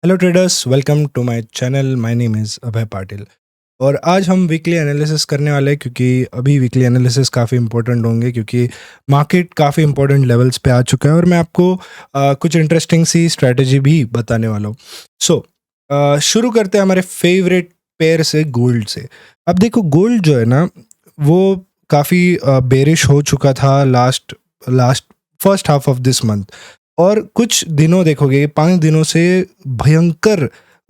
Hello traders, welcome to my channel. My name is Abhay Patil और आज हम वीकली एनालिसिस करने वाले हैं क्योंकि अभी वीकली एनालिसिस काफ़ी इंपॉर्टेंट होंगे क्योंकि मार्केट काफ़ी इंपॉर्टेंट लेवल्स पे आ चुका है और मैं आपको कुछ इंटरेस्टिंग सी स्ट्रेटजी भी बताने वाला हूँ। शुरू करते हैं हमारे फेवरेट पेयर से, गोल्ड से। अब देखो, गोल्ड जो है ना, वो काफ़ी बेरिश हो चुका था last last first half of this month. और कुछ दिनों देखोगे, 5 दिनों से भयंकर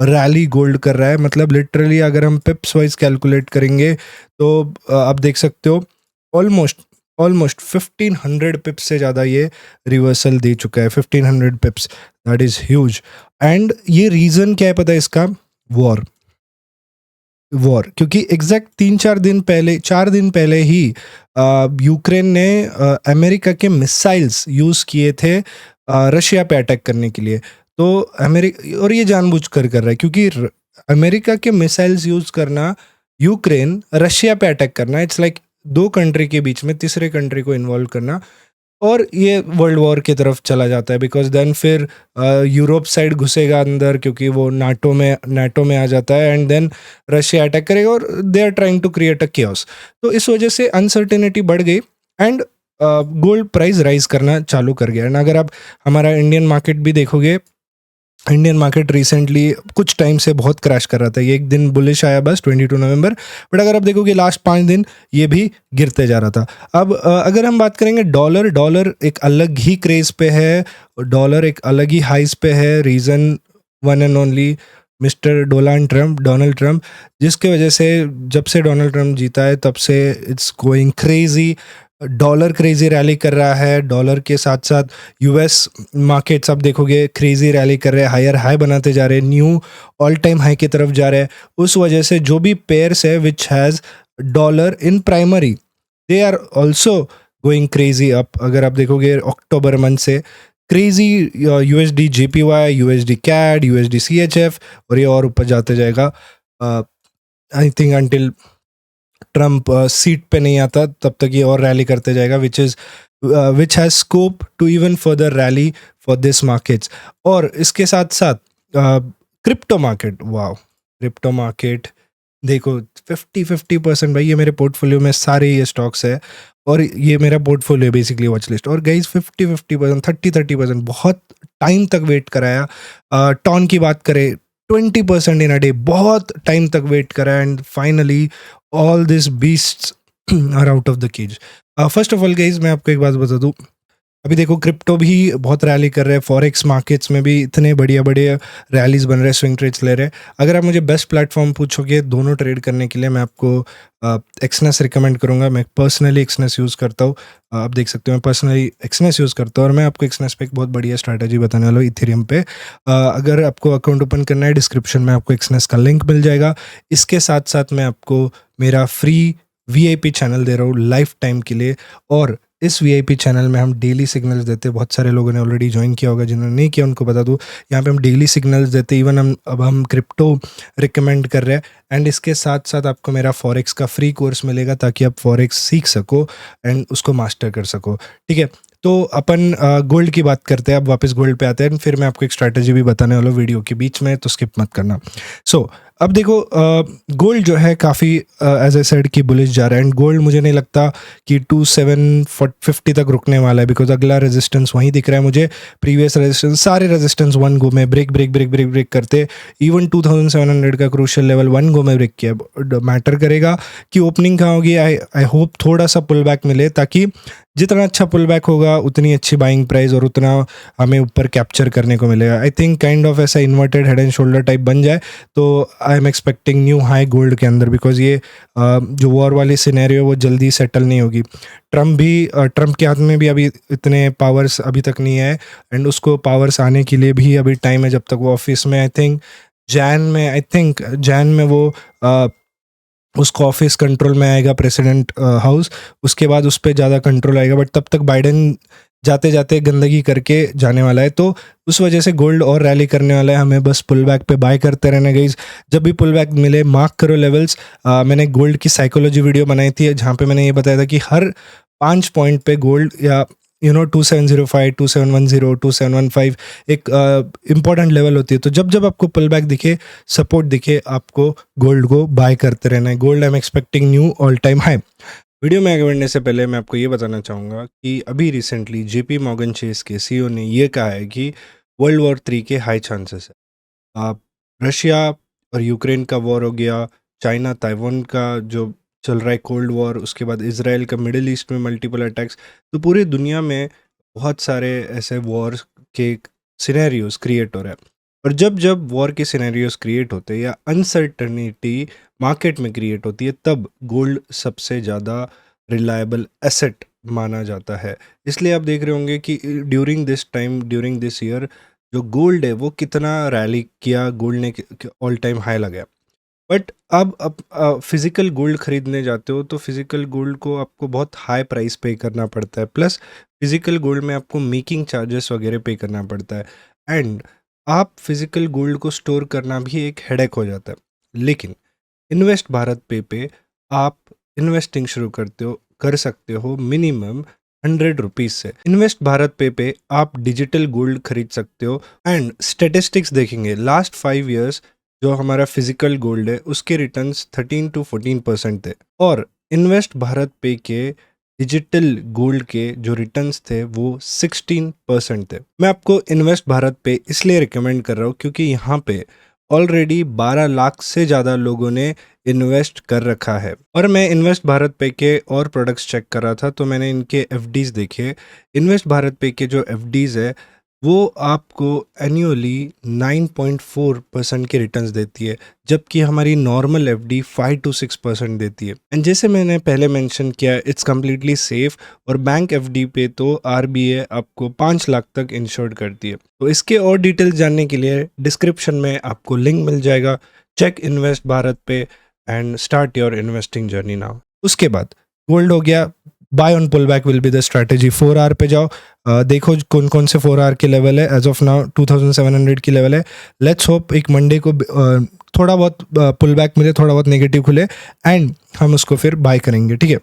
रैली गोल्ड कर रहा है। मतलब लिटरली अगर हम पिप्स वाइज कैलकुलेट करेंगे तो आप देख सकते हो ऑलमोस्ट ऑलमोस्ट 1500 पिप्स से ज़्यादा ये रिवर्सल दे चुका है। 1500 पिप्स, दैट इज़ ह्यूज। एंड ये रीज़न क्या है पता है इसका? वॉर। वॉर, क्योंकि एग्जैक्ट 4 दिन पहले ही यूक्रेन ने अमेरिका के मिसाइल्स यूज़ किए थे रशिया पे अटैक करने के लिए। तो अमेरिका, और ये जानबूझकर कर रहा है क्योंकि अमेरिका के मिसाइल्स यूज़ करना, यूक्रेन रशिया पे अटैक करना, इट्स लाइक दो कंट्री के बीच में तीसरे कंट्री को इन्वॉल्व करना। और ये वर्ल्ड वॉर की तरफ चला जाता है बिकॉज देन फिर यूरोप साइड घुसेगा अंदर क्योंकि वो नाटो में आ जाता है। एंड देन रशिया अटैक करेगा और they are trying to create a chaos. तो इस वजह से अनसर्टेनिटी बढ़ गई एंड गोल्ड प्राइस राइज करना चालू कर गया। एंड अगर आप हमारा इंडियन मार्केट भी देखोगे, इंडियन मार्केट रिसेंटली कुछ टाइम से बहुत क्रैश कर रहा था। ये एक दिन बुलिश आया बस 22 नवंबर, बट अगर आप देखोगे लास्ट 5 दिन ये भी गिरते जा रहा था। अब अगर हम बात करेंगे डॉलर, डॉलर एक अलग ही क्रेज पे है, डॉलर एक अलग ही हाइस पे है। Reason one and only mister Donald Trump, जिसके वजह से जब से डोनाल्ड ट्रम्प जीता है तब से it's going crazy. Dollar crazy rally कर रहा है। डॉलर के साथ साथ यूएस मार्केट्स आप देखोगे क्रेजी रैली कर रहे हैं, हायर हाई बनाते जा रहे हैं, न्यू ऑल टाइम हाई की तरफ जा रहे हैं। उस वजह से जो भी पेयर्स है which has dollar in primary, they are also going crazy up. अगर आप देखोगे अक्टूबर मंथ से crazy USD JPY, USD CAD, USD CHF, और ये और ऊपर जाते जाएगा I think until Trump seat पे नहीं आता तब तक ये और रैली करते जाएगा, which has scope to even further rally for this markets. और इसके साथ साथ crypto market, wow, crypto market देखो 50% भाई, ये मेरे पोर्टफोलियो में सारे ये स्टॉक्स है और ये मेरा पोर्टफोलियो बेसिकली वॉच लिस्ट। और गाइज 50% 30% बहुत टाइम तक वेट कराया। टॉन की बात करें, 20% इन अ डे, बहुत टाइम तक वेट करा and finally all this beasts are out of the cage. First of all guys मैं आपको एक बात बता दूं, अभी देखो क्रिप्टो भी बहुत रैली कर रहे हैं, फॉरेक्स मार्केट्स में भी इतने बढ़िया बढ़िया रैलीज बन रहे हैं, स्विंग ट्रेड्स ले रहे हैं। अगर आप मुझे बेस्ट प्लेटफॉर्म पूछोगे दोनों ट्रेड करने के लिए, मैं आपको एक्सनेस रिकमेंड करूंगा। मैं पर्सनली एक्सनेस यूज़ करता हूँ, आप देख सकते हो मैं पर्सनली एक्सनेस यूज़ करता हूँ और मैं आपको एक्सनेस पे एक बहुत बढ़िया स्ट्रैटेजी बताने वाला हूँ इथेरियम पे। अगर आपको अकाउंट ओपन करना है, डिस्क्रिप्शन में आपको एक्सनेस का लिंक मिल जाएगा। इसके साथ साथ मैं आपको मेरा फ्री वीआईपी चैनल दे रहा हूँ लाइफ टाइम के लिए, और इस वीआईपी चैनल में हम डेली सिग्नल्स देते हैं। बहुत सारे लोगों ने ऑलरेडी ज्वाइन किया होगा, जिन्होंने नहीं किया उनको बता दूँ, यहाँ पे हम डेली सिग्नल्स देते हैं। इवन हम क्रिप्टो रिकमेंड कर रहे हैं। एंड इसके साथ साथ आपको मेरा फॉरेक्स का फ्री कोर्स मिलेगा ताकि आप फॉरेक्स सीख सको एंड उसको मास्टर कर सको। ठीक है, तो अपन गोल्ड की बात करते हैं। अब वापस गोल्ड पे आते हैं, फिर मैं आपको एक स्ट्रैटेजी भी बताने वाला हूँ वीडियो के बीच में, तो स्किप मत करना। अब देखो गोल्ड जो है काफ़ी एज ए सेड की बुलिश जा रहा है। एंड गोल्ड मुझे नहीं लगता कि 2750 तक रुकने वाला है, बिकॉज अगला रेजिस्टेंस वहीं दिख रहा है मुझे। प्रीवियस रेजिस्टेंस, सारे रेजिस्टेंस वन गो में break break break break break करते, इवन 2700 का क्रूशियल लेवल वन गो में ब्रेक किया। मैटर करेगा कि ओपनिंग कहाँ होगी। आई होप थोड़ा सा पुल बैक मिले, ताकि जितना अच्छा पुल बैक होगा उतनी अच्छी बाइंग प्राइस और उतना हमें ऊपर कैप्चर करने को मिलेगा। आई थिंक काइंड ऑफ ऐसा inverted head and shoulder type बन जाए तो I am expecting new high gold के अंदर, बिकॉज ये जो वॉर वाली सिनेरियो वो जल्दी सेटल नहीं होगी। ट्रम्प के हाथ में भी अभी इतने पावर्स अभी तक नहीं है एंड उसको पावर्स आने के लिए भी अभी टाइम है, जब तक वो ऑफिस में। आई थिंक जैन में वो उसका ऑफिस कंट्रोल में आएगा, प्रेसिडेंट हाउस, उसके बाद उस पर ज़्यादा कंट्रोल आएगा। बट तब तक बाइडेन जाते जाते गंदगी करके जाने वाला है, तो उस वजह से गोल्ड और रैली करने वाला है। हमें बस पुल बैक पे बाय करते रहना गाइस। जब भी पुल बैक मिले मार्क करो लेवल्स। मैंने गोल्ड की साइकोलॉजी वीडियो बनाई थी जहाँ पे मैंने ये बताया था कि हर 5 पॉइंट पे गोल्ड या 2705, 2710, 2715 एक इम्पॉर्टेंट लेवल होती है। तो जब जब आपको पुल बैक दिखे, सपोर्ट दिखे, आपको गोल्ड को बाय करते रहना है। Gold I am expecting knew all time high. Video में आगे बढ़ने से पहले मैं आपको ये बताना चाहूँगा कि अभी रिसेंटली JP मॉर्गन चेस के CEO ने ये कहा है कि वर्ल्ड वॉर 3 के हाई चांसेस है। रशिया और यूक्रेन का वॉर हो गया, चाइना ताइवान का जो चल रहा है कोल्ड वॉर, उसके बाद इसराइल का मिडिल ईस्ट में मल्टीपल अटैक्स, तो पूरी दुनिया में बहुत सारे ऐसे वॉर के सिनेरियोज क्रिएट हो रहे हैं। और जब जब वॉर के सिनेरियोज क्रिएट होते हैं या अनसर्टनिटी मार्केट में क्रिएट होती है, तब गोल्ड सबसे ज़्यादा रिलायबल एसेट माना जाता है। इसलिए आप देख रहे होंगे कि during this time, during this year, जो गोल्ड है वो कितना रैली किया, गोल्ड ने ऑल टाइम हाई लगाया। बट अब फिजिकल गोल्ड खरीदने जाते हो तो फिजिकल गोल्ड को आपको बहुत हाई प्राइस पे करना पड़ता है, प्लस फिजिकल गोल्ड में आपको मेकिंग चार्जेस वगैरह पे करना पड़ता है, एंड आप फिजिकल गोल्ड को स्टोर करना भी एक हेडेक हो जाता है। लेकिन इन्वेस्ट भारत पे आप इन्वेस्टिंग शुरू कर सकते हो मिनिमम 100 रुपीज़ से। इन्वेस्ट भारत पे आप डिजिटल गोल्ड खरीद सकते हो, एंड स्टेटिस्टिक्स देखेंगे लास्ट 5 years जो हमारा फिजिकल गोल्ड है उसके रिटर्न्स 13 to 14% थे, और इन्वेस्ट भारत पे के डिजिटल गोल्ड के जो रिटर्न्स थे वो 16% थे। मैं आपको इन्वेस्ट भारत पे इसलिए रिकमेंड कर रहा हूँ क्योंकि यहाँ पे ऑलरेडी 12 लाख से ज़्यादा लोगों ने इन्वेस्ट कर रखा है। और मैं इन्वेस्ट भारत पे के और प्रोडक्ट्स चेक कर रहा था तो मैंने इनके FDs देखे। इन्वेस्ट भारत पे के जो FDs है वो आपको एनुअली 9.4% के रिटर्न्स देती है, जबकि हमारी नॉर्मल FD 5 to 6% देती है। एंड जैसे मैंने पहले मेंशन किया, इट्स कम्प्लीटली सेफ, और बैंक FD पे तो RBI आपको 5 लाख तक इंश्योर्ड करती है। तो इसके और डिटेल्स जानने के लिए डिस्क्रिप्शन में आपको लिंक मिल जाएगा। चेक इन्वेस्ट भारत पे and start your investing journey now. उसके बाद गोल्ड हो गया, buy on pull back will be the strategy. 4 hour पे जाओ, देखो कौन कौन से 4 आवर के लेवल है। एज ऑफ नाउ 2700 की लेवल है। लेट्स होप एक मंडे को थोड़ा बहुत पुल बैक मिले, थोड़ा बहुत नेगेटिव खुले, एंड हम उसको फिर बाय करेंगे, ठीक है।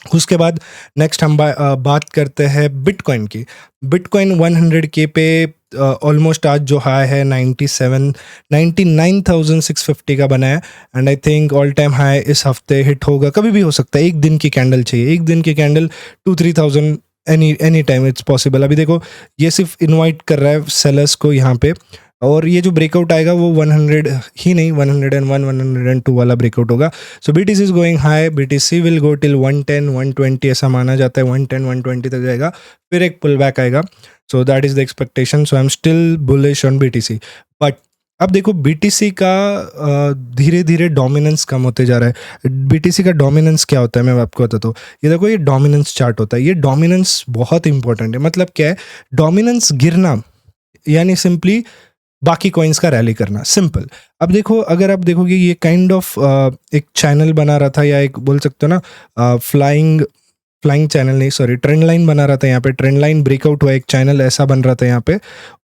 उसके बाद नेक्स्ट हम बात करते हैं बिटकॉइन की। बिटकॉइन 100K पे ऑलमोस्ट आज जो हाई है 99,650 का बना है, and I think all time high इस हफ्ते हिट होगा, कभी भी हो सकता है। एक दिन की कैंडल चाहिए, एक दिन की candle 2-3,000 any time it's possible. अभी देखो ये सिर्फ इनवाइट कर रहा है सेलर्स को यहाँ पे, और ये जो ब्रेकआउट आएगा वो 100 ही नहीं, 101, 102 वाला ब्रेकआउट होगा। सो BTC is going high, BTC will go till 110, 120 ऐसा माना जाता है। 110, 120 तक जाएगा, फिर एक पुल बैक आएगा। So that is the expectation. So I am still bullish on BTC। But अब देखो BTC का धीरे धीरे डोमिनेंस कम होते जा रहा है। BTC का डोमिनेंस क्या होता है मैं आपको बताता हूँ। ये देखो, ये डोमिनेंस चार्ट होता है। ये डोमिनेंस बहुत इंपॉर्टेंट है। मतलब क्या है, डोमिनेंस गिरना यानी सिंपली बाकी कॉइन्स का रैली करना, सिंपल। अब देखो, अगर आप देखोगे ये काइंड ऑफ एक चैनल बना रहा था, या एक बोल सकते हो ना फ्लाइंग चैनल नहीं, सॉरी, ट्रेंड लाइन बना रहा था। यहाँ पे ट्रेंड लाइन ब्रेकआउट हुआ, एक चैनल ऐसा बन रहा था यहाँ पे,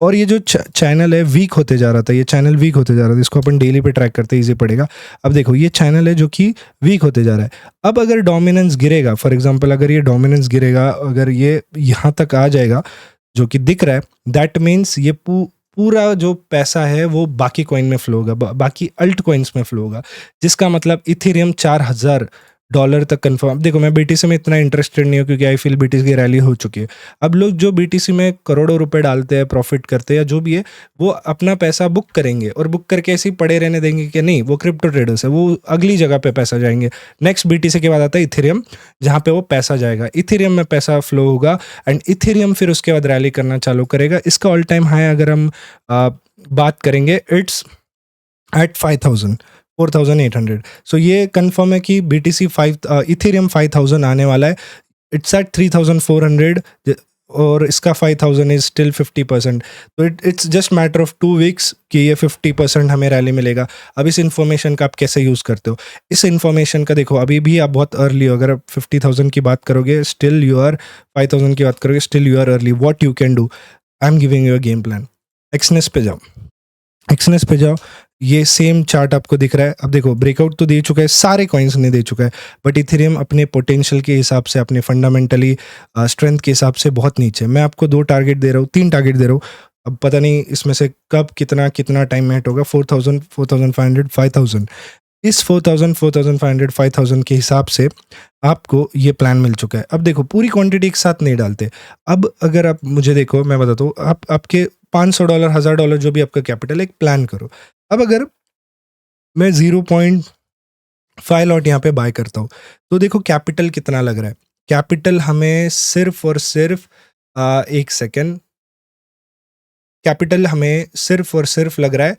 और ये जो चैनल है वीक होते जा रहा था। ये चैनल वीक होते जा रहा था, इसको अपन डेली पे ट्रैक करते इजी पड़ेगा। अब देखो ये चैनल है जो कि वीक होते जा रहा है। अब अगर डोमिनेंस गिरेगा, फॉर एग्जाम्पल अगर ये डोमिनेंस गिरेगा, अगर ये यहाँ तक आ जाएगा जो कि दिख रहा है, दैट मीन्स ये पूरा जो पैसा है वो बाकी कॉइन में फ्लो होगा, बाकी अल्ट कॉइन्स में फ्लो होगा, जिसका मतलब इथेरियम $4,000 तक कंफर्म। देखो मैं BTC में इतना इंटरेस्टेड नहीं हूँ क्योंकि आई फील BTC की रैली हो चुकी है। अब लोग जो BTC में करोड़ों रुपए डालते हैं, प्रॉफिट करते हैं या जो भी है, वो अपना पैसा बुक करेंगे, और बुक करके ऐसे ही पड़े रहने देंगे कि नहीं, वो क्रिप्टो ट्रेडर्स है, वो अगली जगह पे पैसा जाएंगे। नेक्स्ट BTC के बाद आता है इथेरियम, जहाँ पे वो पैसा जाएगा, इथेरियम में पैसा फ्लो होगा, एंड इथेरियम फिर उसके बाद रैली करना चालू करेगा। इसका ऑल टाइम हाई अगर हम बात करेंगे, इट्स एट 4,800। सो ये कंफर्म है कि BTC इथेरियम 5,000 आने वाला है। इट्स एट 3,400, और इसका 5,000 इज स्टिल 50%। तो it's just matter of 2 weeks कि ये 50% हमें रैली मिलेगा। अब इस इन्फॉर्मेशन का आप कैसे यूज़ करते हो? इस इन्फॉर्मेशन का देखो, अभी भी आप बहुत अर्ली हो। अगर आप 50,000 की बात करोगे स्टिल यू आर, 5,000 की बात करोगे still you are early. What you can do, I am giving you a game plan. Exness पे जाओ, ये सेम चार्ट आपको दिख रहा है। अब देखो ब्रेकआउट तो दे चुका है, सारे कॉइन्स ने दे चुका है, बट इथेरियम अपने पोटेंशियल के हिसाब से, अपने फंडामेंटली स्ट्रेंथ के हिसाब से बहुत नीचे। मैं आपको 2 टारगेट दे रहा हूँ, 3 टारगेट दे रहा हूँ। अब पता नहीं इसमें से कब कितना टाइम मैट होगा। 4000, 4500, 5000। इस 4000, 4500, 5000 के हिसाब से आपको ये प्लान मिल चुका है। अब देखो पूरी क्वांटिटी एक साथ नहीं डालते। अब अगर आप मुझे देखो, मैं बताता हूँ, आप आपके $500, $1000 जो भी आपका कैपिटल है, एक प्लान करो। अब अगर मैं 0.5 लॉट यहाँ पे बाय करता हूँ, तो देखो कैपिटल कितना लग रहा है। कैपिटल हमें सिर्फ और सिर्फ एक सेकेंड, कैपिटल हमें सिर्फ और सिर्फ लग रहा है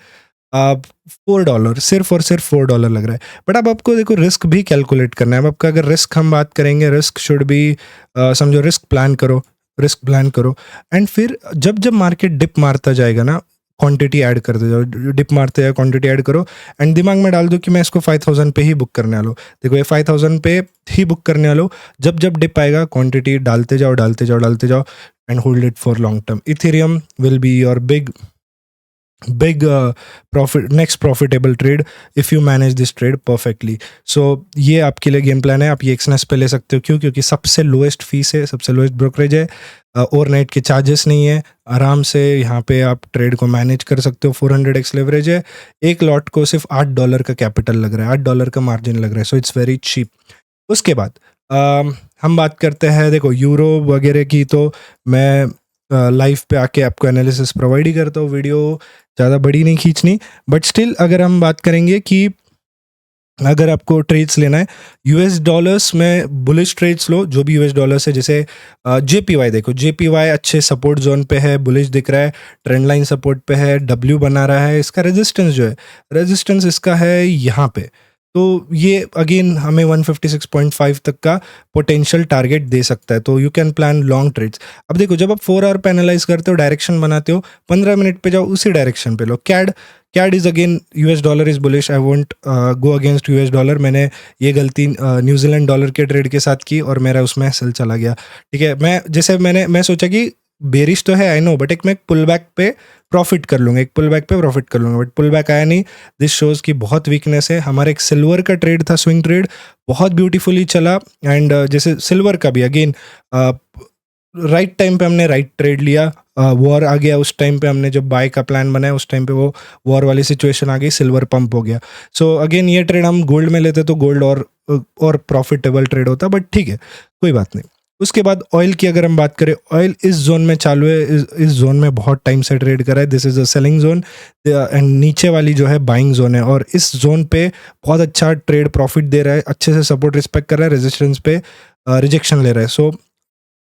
$4, सिर्फ और सिर्फ $4 लग रहा है। बट अब आपको देखो रिस्क भी कैलकुलेट करना है। अब आपका अगर रिस्क हम बात करेंगे, रिस्क शुड बी, समझो रिस्क प्लान करो, रिस्क प्लान करो। एंड फिर जब जब मार्केट डिप मारता जाएगा ना, क्वांटिटी ऐड करते जाओ, डिप मारते जाओ क्वांटिटी ऐड करो, एंड दिमाग में डाल दो कि मैं इसको 5000 पे ही बुक करने वाला हूँ। देखो ये 5000 पे ही बुक करने वाला हूँ। जब जब डिप आएगा क्वांटिटी डालते जाओ, डालते जाओ, डालते जाओ, and hold it for long term. Ethereum will be your big next profitable trade if you manage this trade perfectly. So ये आपके लिए गेम प्लान है। आप ये एक्सनेस पे ले सकते हो। क्यों? क्योंकि सबसे लोएस्ट फीस है, सबसे लोएस्ट ब्रोकरेज है, ओवरनाइट के चार्जेस नहीं है। आराम से यहाँ पे आप ट्रेड को मैनेज कर सकते हो। 400x लेवरेज है। एक लॉट को सिर्फ $8 का कैपिटल लग रहा है, $8 का मार्जिन लग रहा है। So it's very cheap. उसके बाद हम बात करते हैं, देखो यूरो वगैरह की तो मैं लाइव पे आके आपको एनालिसिस प्रोवाइड ही करता हूँ। वीडियो ज़्यादा बड़ी नहीं खींचनी, बट स्टिल अगर हम बात करेंगे कि अगर आपको ट्रेड्स लेना है यूएस डॉलर्स में, बुलिश ट्रेड्स लो जो भी यूएस डॉलर्स है। जैसे जेपीवाई देखो, जेपीवाई अच्छे सपोर्ट जोन पे है, बुलिश दिख रहा है, ट्रेंड लाइन सपोर्ट पे है, डब्ल्यू बना रहा है। इसका रेजिस्टेंस जो है, रेजिस्टेंस इसका है यहाँ पे। तो ये अगेन हमें 156.5 तक का पोटेंशियल टारगेट दे सकता है। तो you can plan long trades. अब देखो जब आप 4 आवर पे एनालाइज करते हो, डायरेक्शन बनाते हो, 15 मिनट पे जाओ, उसी डायरेक्शन पे लो। CAD is again, US dollar is bullish, I won't go against US dollar. मैंने ये गलती न्यूजीलैंड डॉलर के ट्रेड के साथ की और मेरा उसमें सेल चला गया। ठीक है, मैं सोचा कि बेरिश तो है, आई नो, बट मैं पुल बैक पे प्रॉफिट कर लूँगा, एक पुल बैक पे प्रॉफिट कर लूँगा, बट पुल बैक आया नहीं। दिस शोज़ की बहुत वीकनेस है। हमारा एक सिल्वर का ट्रेड था, स्विंग ट्रेड, बहुत ब्यूटीफुली चला। एंड जैसे सिल्वर का भी अगेन राइट टाइम पे हमने राइट ट्रेड लिया। वॉर आ गया उस टाइम पे, हमने जब बाय का प्लान बनाया उस टाइम पे वो वॉर वाली सिचुएशन आ गई, सिल्वर पंप हो गया। सो अगेन ये ट्रेड हम गोल्ड में लेते तो गोल्ड और प्रॉफिटेबल ट्रेड होता, बट ठीक है, कोई बात नहीं। उसके बाद ऑयल की अगर हम बात करें, ऑयल इस जोन में चालू है, इस जोन में बहुत टाइम से ट्रेड कर रहा है। This is a selling zone, and नीचे वाली जो है बाइंग जोन है, और इस जोन पे बहुत अच्छा ट्रेड प्रॉफिट दे रहा है, अच्छे से सपोर्ट रिस्पेक्ट कर रहा है, रेजिस्टेंस पे रिजेक्शन ले रहा है। So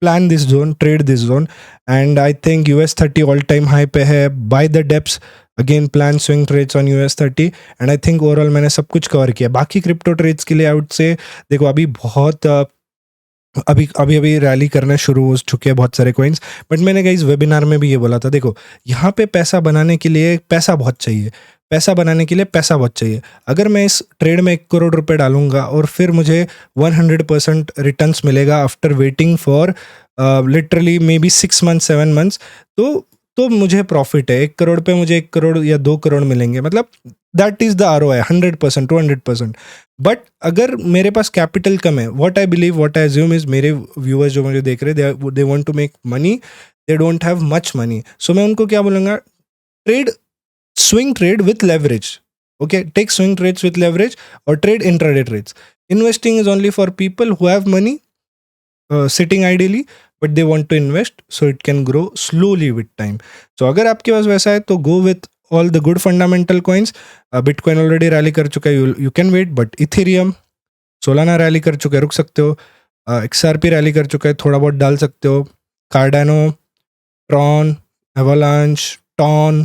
plan this zone, trade this zone, and I think US30 all time high पे है, buy the dips. Again plan swing trades on US30, and I think overall मैंने सब कुछ कवर किया। बाकी क्रिप्टो ट्रेड्स के लिए आउट से देखो अभी बहुत अभी रैली करना शुरू हो चुके हैं बहुत सारे कॉइन्स। बट मैंने कहीं इस वेबिनार में भी ये बोला था, देखो यहाँ पे पैसा बनाने के लिए पैसा बहुत चाहिए, पैसा बनाने के लिए पैसा बहुत चाहिए। अगर मैं इस ट्रेड में 1 करोड़ रुपए डालूंगा और फिर मुझे 100% रिटर्न्स मिलेगा after waiting for literally may be 6 months 7 months, तो मुझे प्रॉफिट है। 1 करोड़ पे मुझे 1 करोड़ या 2 करोड़ मिलेंगे, मतलब that is the ROI 100%, 200%। But अगर मेरे पास कैपिटल कम है, what I believe, what I assume is, मेरे व्यूअर्स जो मुझे देख रहे हैं, they want to make money, they don't have much money. So मैं उनको क्या बोलूँगा, trade swing trade with leverage. Okay, take swing trades with leverage or trade intraday trades. Investing is only for people who have money sitting ideally, but they want to invest so it can grow slowly with time. So अगर आपके पास वैसा है तो go with all the good fundamental coins. Bitcoin already rally कर चुका है, you can wait, but Ethereum Solana rally कर चुका है, रुक सकते हो। XRP रैली कर चुका है, थोड़ा बहुत डाल सकते हो। कार्डानो, ट्रॉन, एवलांच, टॉन,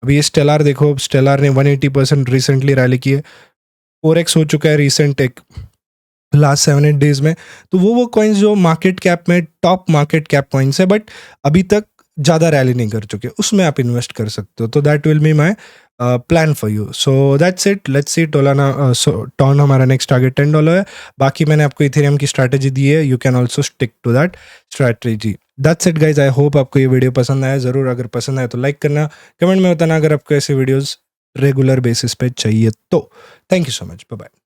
अभी ये स्टेलार देखो, स्टेलार ने 180% रिसेंटली रैली की है, 4x हो चुका है रिसेंट एक लास्ट 7-8 डेज में। तो वो कॉइन्स जो मार्केट कैप में टॉप मार्केट कैप कॉइन्स है, बट अभी तक ज़्यादा रैली नहीं कर चुके, उसमें आप इन्वेस्ट कर सकते हो। तो that will be my plan for you. So that's it, let's see. TON हमारा नेक्स्ट टारगेट $10 है। बाकी मैंने आपको इथेरियम की स्ट्रैटेजी दी है, you can also stick to that strategy. That's it guys, I hope आपको ये वीडियो पसंद आया। ज़रूर अगर पसंद आया तो लाइक करना, कमेंट में बताना अगर आपको ऐसे वीडियोज़ रेगुलर बेसिस पे चाहिए तो। Thank you so much, bye bye.